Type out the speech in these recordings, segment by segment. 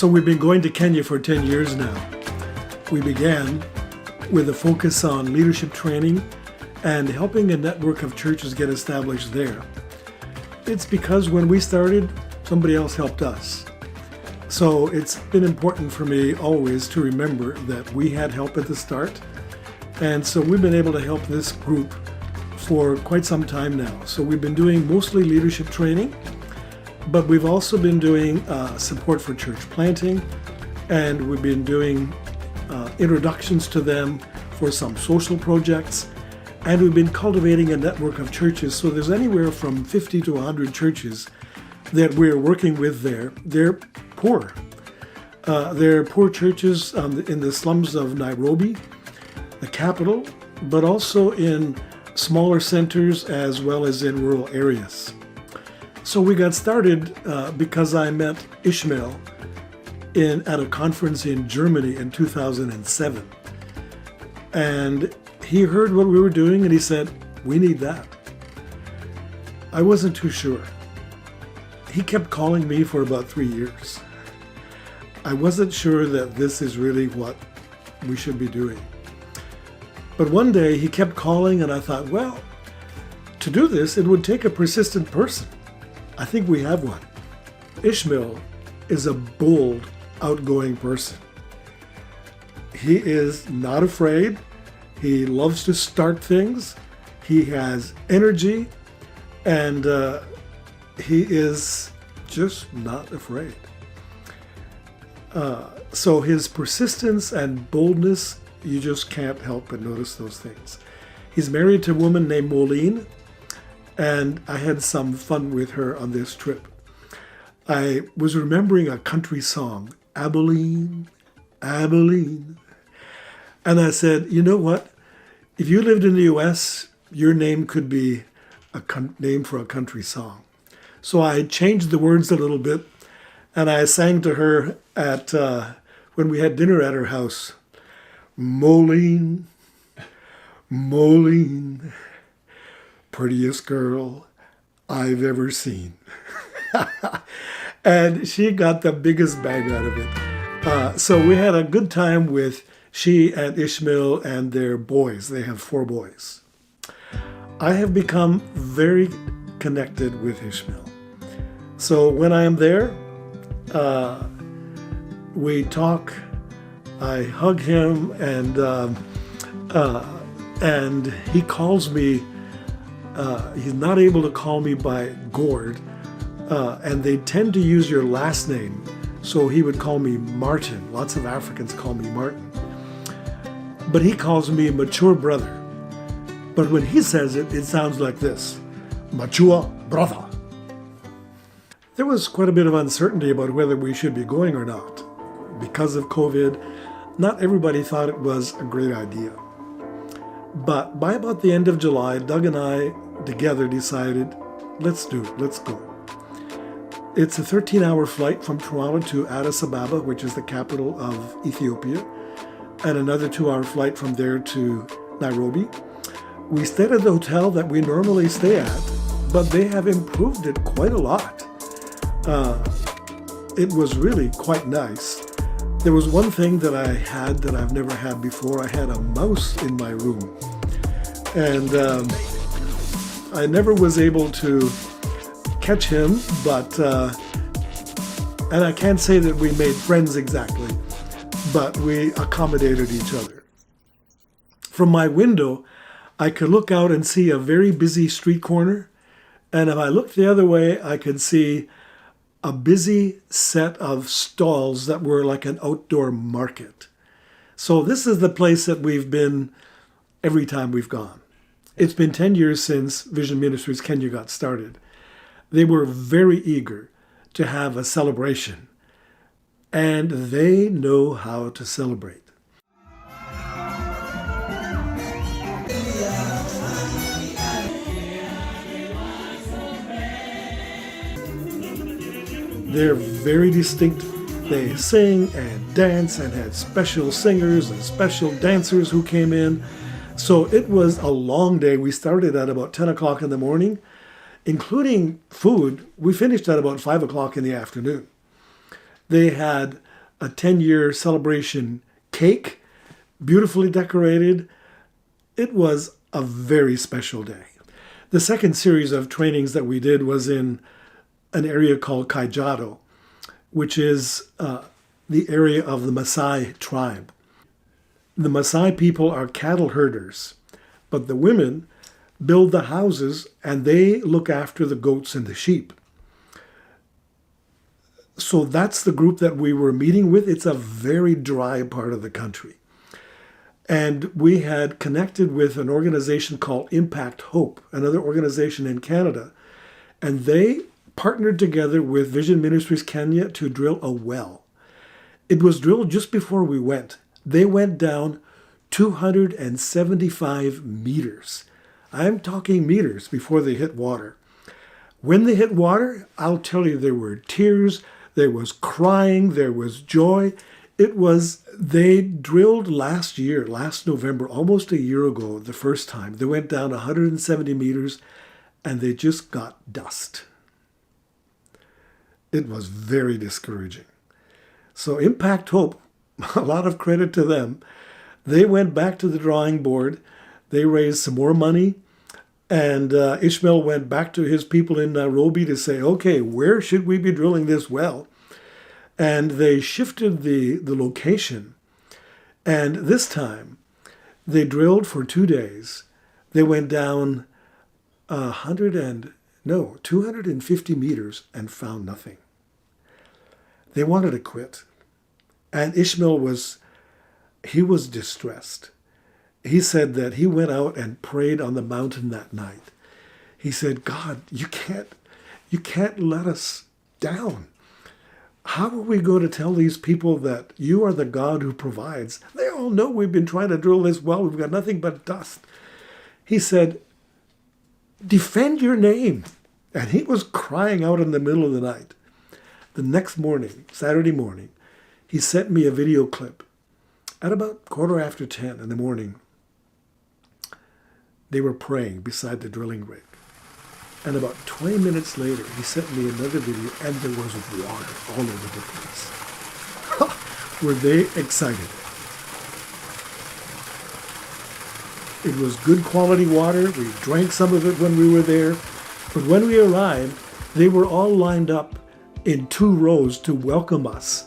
So we've been going to Kenya for 10 years now. We began with a focus on leadership training and helping a network of churches get established there. It's because when we started, somebody else helped us. So it's been important for me always to remember that we had help at the start. And so we've been able to help this group for quite some time now. So we've been doing mostly leadership training, but we've also been doing support for church planting, and we've been doing introductions to them for some social projects, and we've been cultivating a network of churches. So there's anywhere from 50 to 100 churches that we're working with there. They're poor. They're poor churches in the slums of Nairobi, the capital, but also in smaller centers as well as in rural areas. So we got started because I met Ishmael at a conference in Germany in 2007. And he heard what we were doing and he said, "We need that." I wasn't too sure. He kept calling me for about 3 years. I wasn't sure that this is really what we should be doing. But one day he kept calling and I thought, well, to do this, it would take a persistent person. I think we have one. Ishmael is a bold, outgoing person. He is not afraid. He loves to start things. He has energy, and he is just not afraid. So his persistence and boldness, you just can't help but notice those things. He's married to a woman named Moline, and I had some fun with her on this trip. I was remembering a country song, Abilene, Abilene. And I said, you know what? If you lived in the U.S., your name could be a name for a country song. So I changed the words a little bit, and I sang to her when we had dinner at her house. Moline, Moline, prettiest girl I've ever seen. And she got the biggest bang out of it. So we had a good time with she and Ishmael and their boys. They have 4 boys. I have become very connected with Ishmael. So when I am there, we talk, I hug him, and he calls me, he's not able to call me by Gord, and they tend to use your last name. So he would call me Martin. Lots of Africans call me Martin. But he calls me mature brother. But when he says it, it sounds like this, mature brother. There was quite a bit of uncertainty about whether we should be going or not. Because of COVID, not everybody thought it was a great idea. But by about the end of July, Doug and I together decided, let's do it, let's go. It's a 13-hour flight from Toronto to Addis Ababa, which is the capital of Ethiopia, and another 2-hour flight from there to Nairobi. We stayed at the hotel that we normally stay at, but they have improved it quite a lot. It was really quite nice. There was one thing that I had that I've never had before. I had a mouse in my room. And I never was able to catch him, but, and I can't say that we made friends exactly, but we accommodated each other. From my window, I could look out and see a very busy street corner. And if I looked the other way, I could see a busy set of stalls that were like an outdoor market. So this is the place that we've been every time we've gone. It's been 10 years since Vision Ministries Kenya got started. They were very eager to have a celebration, and they know how to celebrate. They're very distinct. They sing and dance and had special singers and special dancers who came in. So it was a long day. We started at about 10 o'clock in the morning, including food. We finished at about 5 o'clock in the afternoon. They had a 10-year celebration cake, beautifully decorated. It was a very special day. The second series of trainings that we did was in an area called Kaijado, which is the area of the Maasai tribe. The Maasai people are cattle herders, but the women build the houses and they look after the goats and the sheep. So that's the group that we were meeting with. It's a very dry part of the country. And we had connected with an organization called Impact Hope, another organization in Canada. And they partnered together with Vision Ministries Kenya to drill a well. It was drilled just before we went. They went down 275 meters. I'm talking meters before they hit water. When they hit water, I'll tell you, there were tears, there was crying, there was joy. They drilled last November, almost a year ago, the first time. They went down 170 meters and they just got dust. It was very discouraging. So Impact Hope, a lot of credit to them. They went back to the drawing board. They raised some more money. And Ishmael went back to his people in Nairobi to say, okay, where should we be drilling this well? And they shifted the location. And this time, they drilled for 2 days. They went down 250 meters and found nothing. They wanted to quit. And Ishmael was distressed. He said that he went out and prayed on the mountain that night. He said, God, you can't let us down. How are we going to tell these people that you are the God who provides? They all know we've been trying to drill this well. We've got nothing but dust. He said, defend your name. And he was crying out in the middle of the night. The next morning, Saturday morning, he sent me a video clip. At about 10:15 in the morning, they were praying beside the drilling rig. And about 20 minutes later, he sent me another video, and there was water all over the place. Were they excited? It was good quality water. We drank some of it when we were there. But when we arrived, they were all lined up in 2 rows to welcome us,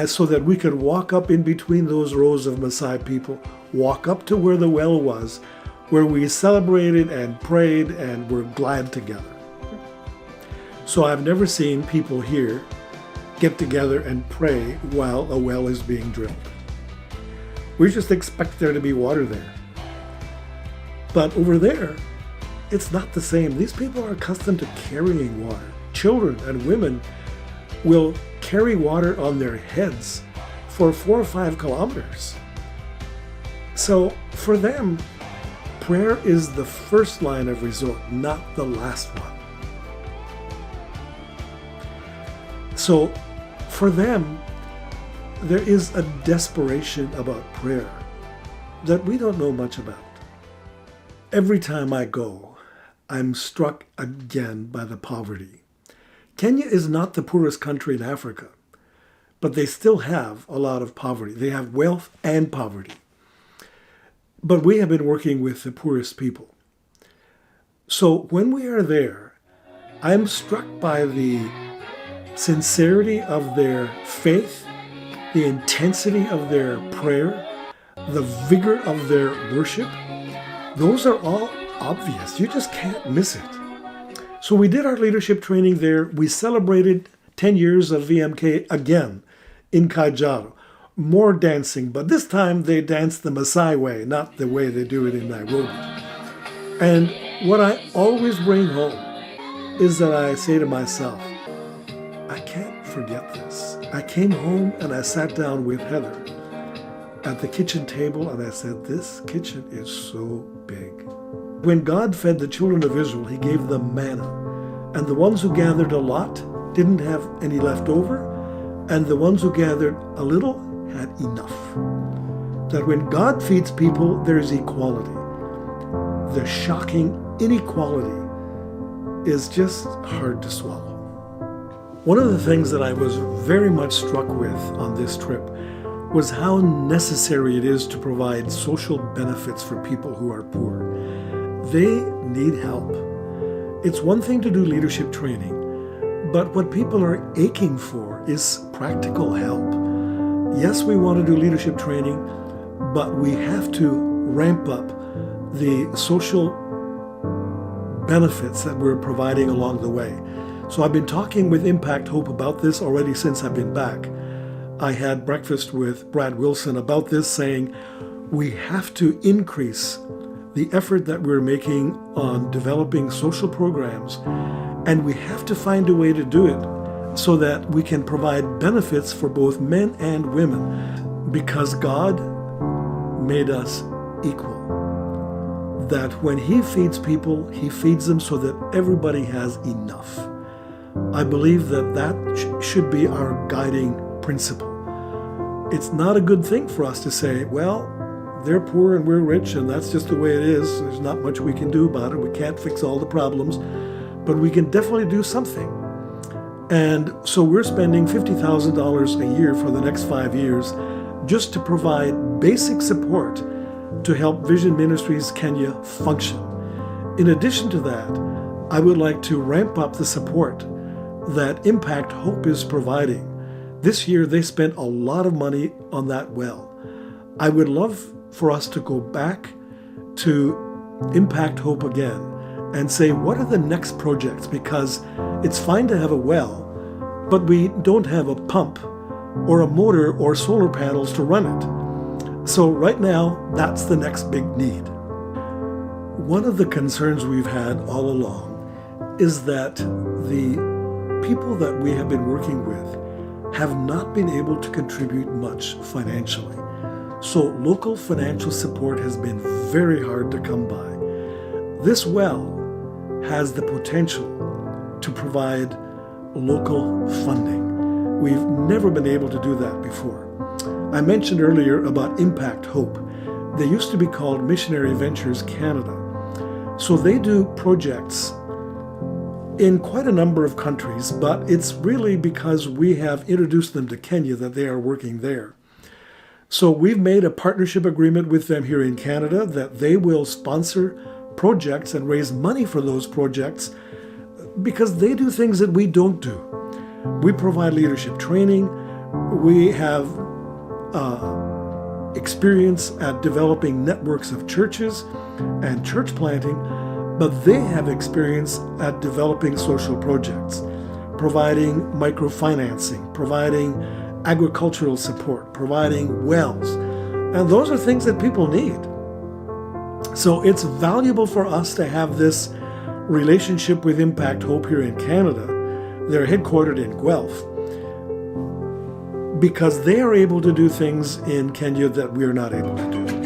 so that we could walk up in between those rows of Maasai people, walk up to where the well was, where we celebrated and prayed and were glad together. So I've never seen people here get together and pray while a well is being drilled. We just expect there to be water there. But over there, it's not the same. These people are accustomed to carrying water. Children and women will carry water on their heads for 4 or 5 kilometers. So for them, prayer is the first line of resort, not the last one. So for them, there is a desperation about prayer that we don't know much about. Every time I go, I'm struck again by the poverty. Kenya is not the poorest country in Africa, but they still have a lot of poverty. They have wealth and poverty. But we have been working with the poorest people. So when we are there, I'm struck by the sincerity of their faith, the intensity of their prayer, the vigor of their worship. Those are all obvious. You just can't miss it. So we did our leadership training there. We celebrated 10 years of VMK again in Kaijado. More dancing, but this time they danced the Maasai way, not the way they do it in Nairobi. And what I always bring home is that I say to myself, I can't forget this. I came home and I sat down with Heather at the kitchen table and I said, this kitchen is so big. When God fed the children of Israel, he gave them manna. And the ones who gathered a lot didn't have any left over, and the ones who gathered a little had enough. That when God feeds people, there is equality. The shocking inequality is just hard to swallow. One of the things that I was very much struck with on this trip was how necessary it is to provide social benefits for people who are poor. They need help. It's one thing to do leadership training, but what people are aching for is practical help. Yes, we want to do leadership training, but we have to ramp up the social benefits that we're providing along the way. So I've been talking with Impact Hope about this already since I've been back. I had breakfast with Brad Wilson about this, saying we have to increase the effort that we're making on developing social programs, and we have to find a way to do it so that we can provide benefits for both men and women, because God made us equal. That when He feeds people, He feeds them so that everybody has enough. I believe that that should be our guiding principle. It's not a good thing for us to say, well, they're poor and we're rich, and that's just the way it is. There's not much we can do about it. We can't fix all the problems, but we can definitely do something. And so we're spending $50,000 a year for the next 5 years just to provide basic support to help Vision Ministries Kenya function. In addition to that, I would like to ramp up the support that Impact Hope is providing. This year, they spent a lot of money on that well. I would love for us to go back to Impact Hope again and say, what are the next projects? Because it's fine to have a well, but we don't have a pump or a motor or solar panels to run it. So right now, that's the next big need. One of the concerns we've had all along is that the people that we have been working with have not been able to contribute much financially. So local financial support has been very hard to come by. This well has the potential to provide local funding. We've never been able to do that before. I mentioned earlier about Impact Hope. They used to be called Missionary Ventures Canada. So they do projects in quite a number of countries, but it's really because we have introduced them to Kenya that they are working there. So we've made a partnership agreement with them here in Canada that they will sponsor projects and raise money for those projects because they do things that we don't do. We provide leadership training. We have experience at developing networks of churches and church planting, but they have experience at developing social projects, providing microfinancing, providing agricultural support, providing wells. And those are things that people need. So it's valuable for us to have this relationship with Impact Hope here in Canada. They're headquartered in Guelph, because they are able to do things in Kenya that we are not able to do.